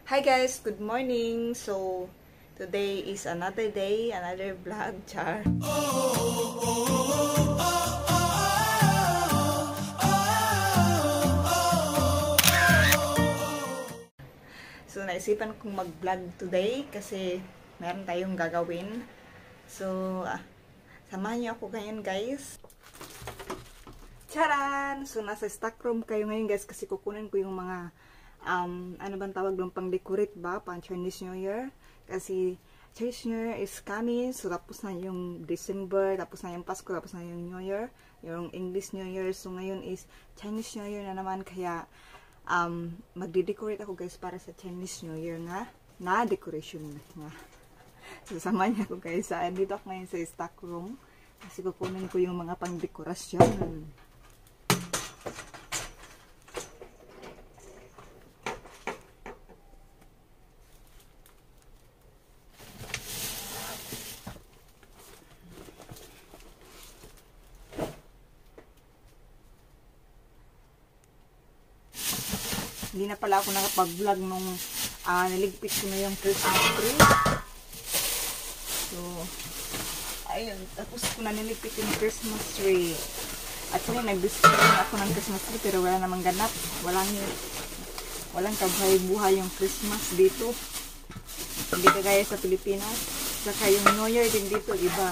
Hi guys, good morning. So today is another day, another vlog, char. So naisipan kong mag-vlog today kasi meron tayong gagawin. So samahan niyo ako ngayon guys. Charan! So nasa stock room kayo ngayon guys kasi kukunin ko yung mga ano bang tawag doon, pang decorate ba, pang Chinese New Year, kasi Chinese New Year is coming, so tapos na yung December, tapos na yung Pasko, tapos na yung New Year, yung English New Year, so ngayon is Chinese New Year na naman, kaya magde-decorate ako guys para sa Chinese New Year na decoration nga. So samahan niyo ako guys, dito ako ngayon sa stock room, kasi kukunin ko yung mga pang dekorasyon. Hindi na pala ako nakapag-vlog nung naligpit ko na yung Christmas tree. So, ayun. Tapos ko na niligpit yung Christmas tree. Actually, nag-display na ako ng Christmas tree pero wala namang ganap. Walang kabuhay-buhay yung Christmas dito. Hindi kagaya sa Pilipinas. Saka yung New Year din dito, iba.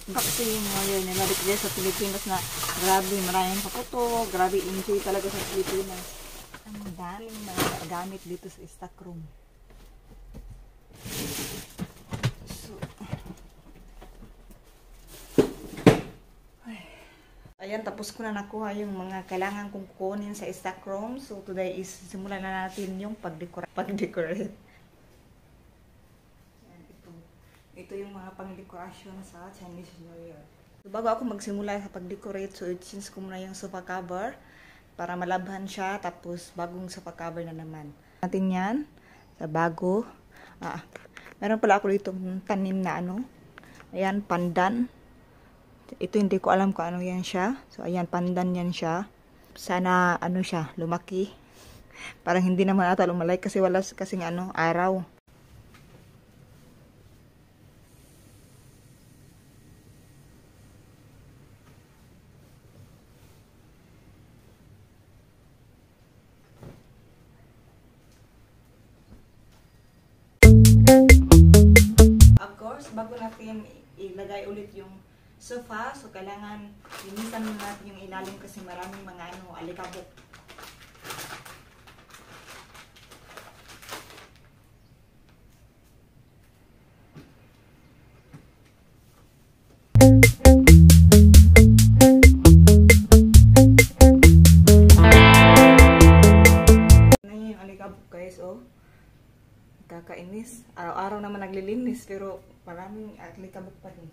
Kasi yung New Year nila dito sa Pilipinas na grabe, maraming paputo. Grabe, enjoy talaga sa Pilipinas. Ang daming mga gamit dito sa stock room. So, ayan, tapos ko na nakuha yung mga kailangan kong kunin sa stock room. So, today is simulan na natin yung pag-decorate. Ito yung mga pang-decoration sa Chinese New Year. So, bago ako magsimula sa pag-decorate, so i-change ko muna yung sofa cover para malabhan siya, tapos bagong sofa cover na naman. Natin yan sa bago. Meron pala ako dito tanim na ano. Ayan, pandan. Ito hindi ko alam kung ano yan siya. So ayan, pandan yan siya. Sana ano siya, lumaki. Parang hindi naman ata lumalay kasi wala kasing ano, araw. Bago natin ilagay ulit yung sofa, so kailangan linisan natin yung ilalim kasi maraming mga alikabok. Ano yung alikabok guys, oh. Kakainis. Araw-araw naman naglilinis pero maraming alikabok pa rin.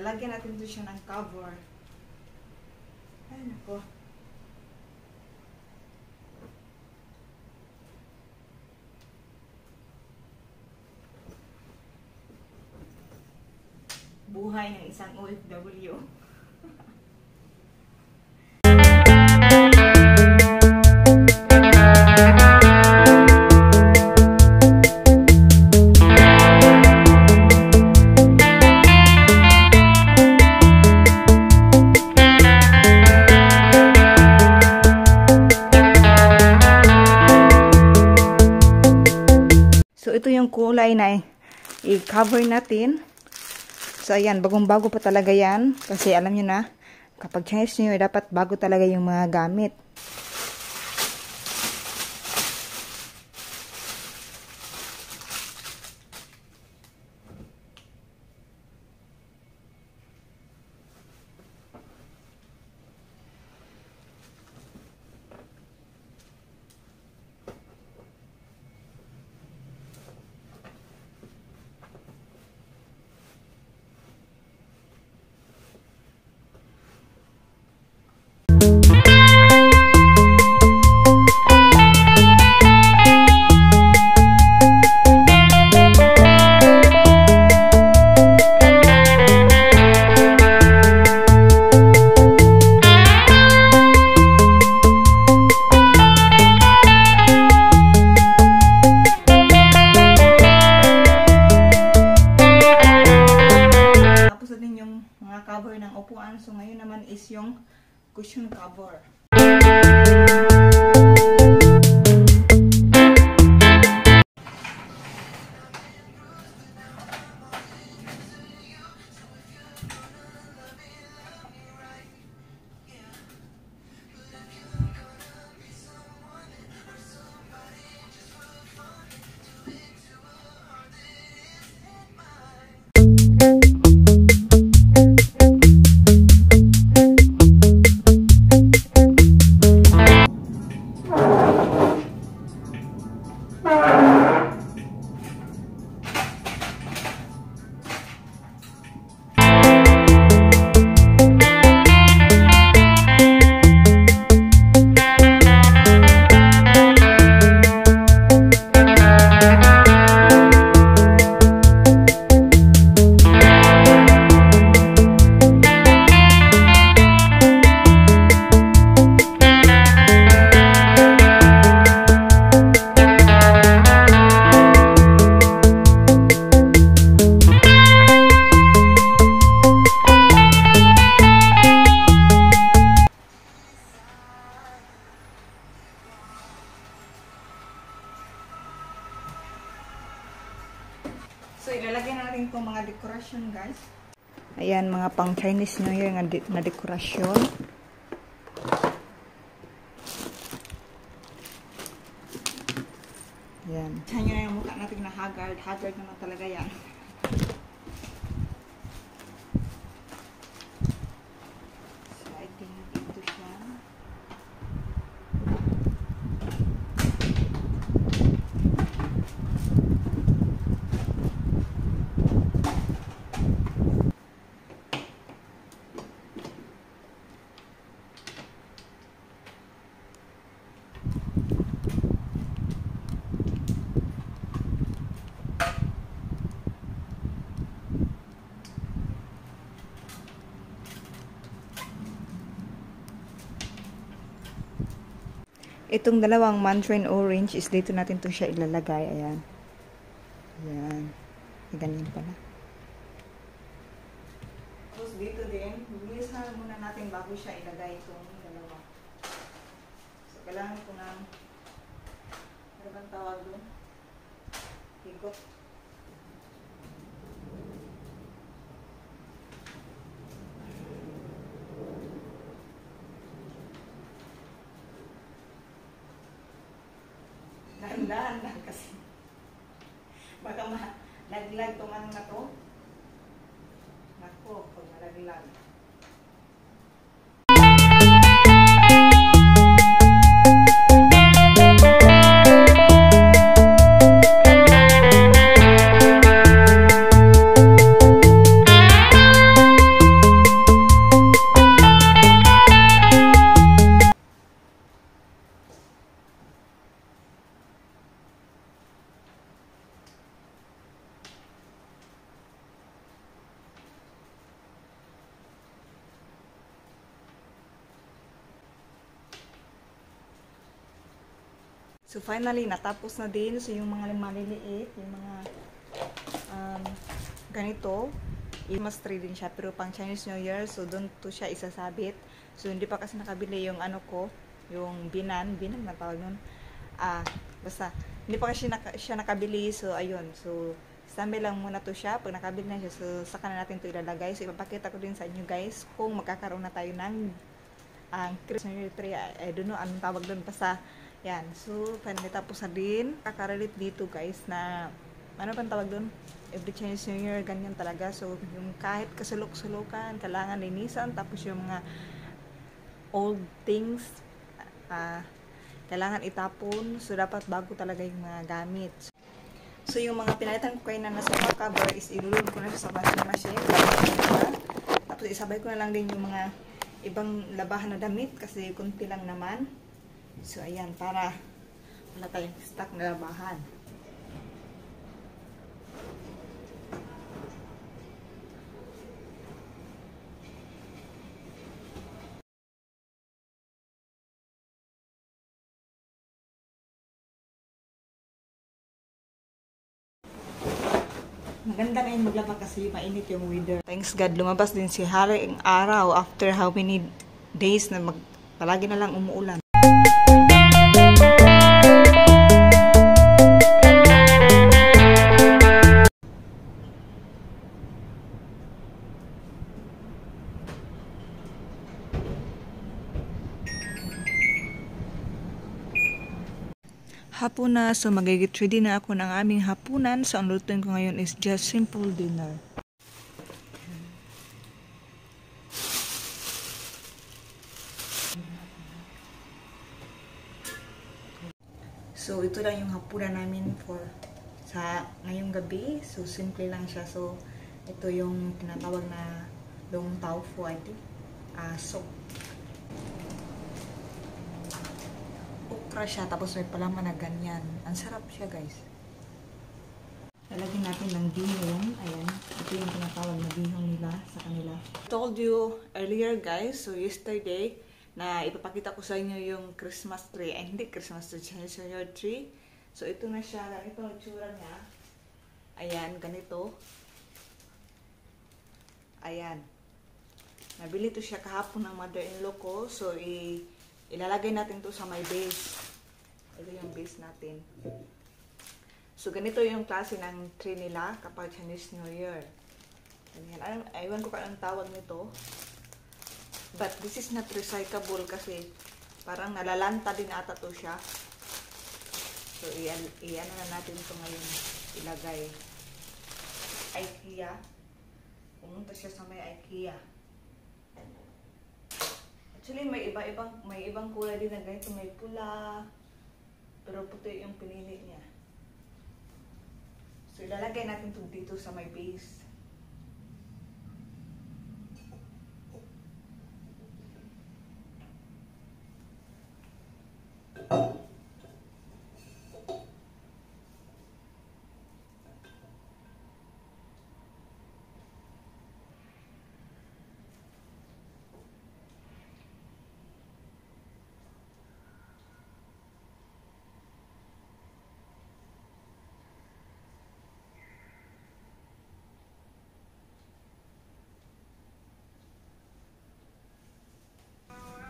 Lalagyan natin doon siya ng cover. Ay, nako. Buhay ng isang OFW. Ito yung kulay na i-cover natin. So, ayan, bagong-bago pa talaga yan. Kasi alam nyo na, kapag Chinese New Year, dapat bago talaga yung mga gamit. mga cover ng upuan. So ngayon naman is yung cushion cover. So, ilalagay na natin itong mga dekorasyon, guys. Ayan, mga pang Chinese New Year na dekorasyon. Ayan. Diyan nyo na yung mukha natin na haggard. Haggard naman talaga yan. So, I think ito siya. Itong dalawang mandarin orange is dito natin to siya ilalagay. Ayan. Ayan. Ganyan pala. Tapos dito din, bilisan muna natin bago siya ilagay itong dalawa. So, kailangan ko ng ano bang tawag doon? Higot. Dahan-dahan lang kasi. Baka malaglag itong ano na to. Nako, pag malaglag. So finally, natapos na din. So yung mga maliliit, yung mga ganito, i-mas 3 din siya. Pero pang Chinese New Year, so doon to siya isasabit. So hindi pa kasi nakabili yung ano ko, yung binan na tawag nun. Basta, hindi pa kasi siya nakabili. So ayun, so standby lang muna to siya. Pag nakabili na siya, so saka na natin to ilalagay. So ipapakita ko din sa inyo guys kung magkakaroon na tayo ng Christmas New Year tree. I don't know anong tawag doon. Basta, yan. So, finally tapos na din. Kakarelate dito guys na, ano pang tawag doon? Every Chinese New Year, ganyan talaga. So, yung kahit kasulok-sulukan, kailangan linisan. Tapos yung mga old things, kailangan itapon. So, dapat bago talaga yung mga gamit. So, yung mga pinalitan ko kayo na nasa cover is ilulog ko na sa washing machine. Tapos, isabay ko na lang din yung mga ibang labahan na damit kasi kunti lang naman. So, ayan, para wala tayong stock na labahan. Maganda na yung maglaba kasi mainit yung weather. Thanks God, lumabas din si Hari ang araw after how many days na palagi na lang umuulan. Hapon na, so magigit ready na ako ng aming hapunan. So ang lutuin ko ngayon is just simple dinner. So ito lang yung hapunan namin for sa ngayong gabi. So simple lang siya. So ito yung tinatawag na long tau fu, I think. Soup. Okra siya, tapos may palaman na ganyan. Ang sarap siya, guys. Lalagyan natin ng bihon. Ayan. Ito yung tinatawag na bihon nila sa kanila. I told you earlier, guys, so yesterday, na ipapakita ko sa inyo yung Christmas tree. Ay, hindi Christmas tree, Chinese New Year tree. So, ito na siya. Ganito ang itsura niya. Ayan, ganito. Ayan. Nabili to siya kahapon ng mother-in-law ko. So, ilalagay natin to sa my base. Ito yung base natin. So, ganito yung klase ng tree nila kapag Chinese New Year. Ayan. Aywan ko anong tawag nito. But this is not recyclable kasi parang nalalanta din ata to siya. So, i-ano na natin ito ngayon. Ilagay. IKEA. Pumunta siya sa may IKEA. Actually, may ibang kulay din na ganito. May pula. Pero puti yung pinili niya. So, ilalagay natin ito dito sa my base.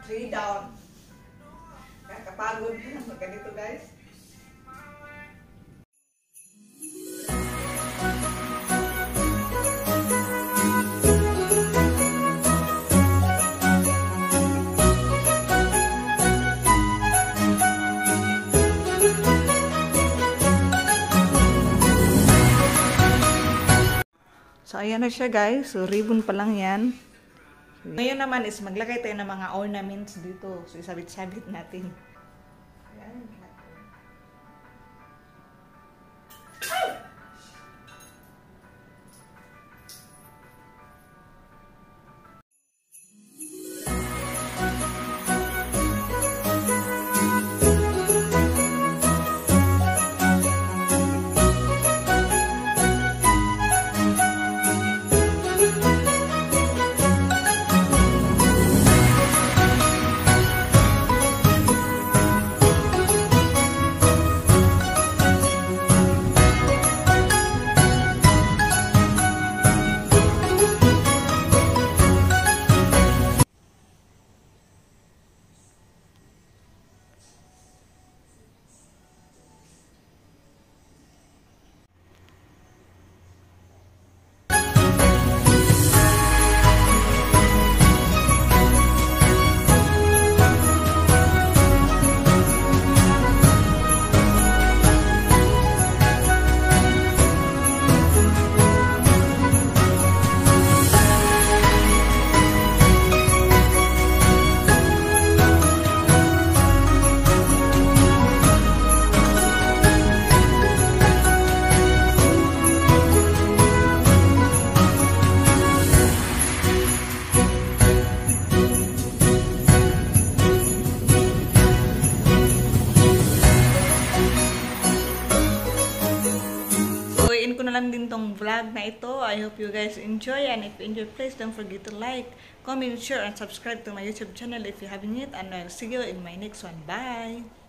Three down. Kakapagod na ganito, guys. So, ayan na siya, guys. So, ribbon pa lang yan. Ngayon naman is maglagay tayo ng mga ornaments dito. So, isabit-sabit natin. Ayan. lang din tong vlog na ito. I hope you guys enjoy, and if you enjoy, please don't forget to like, comment, share, and subscribe to my YouTube channel if you haven't yet, and I'll see you in my next one. Bye!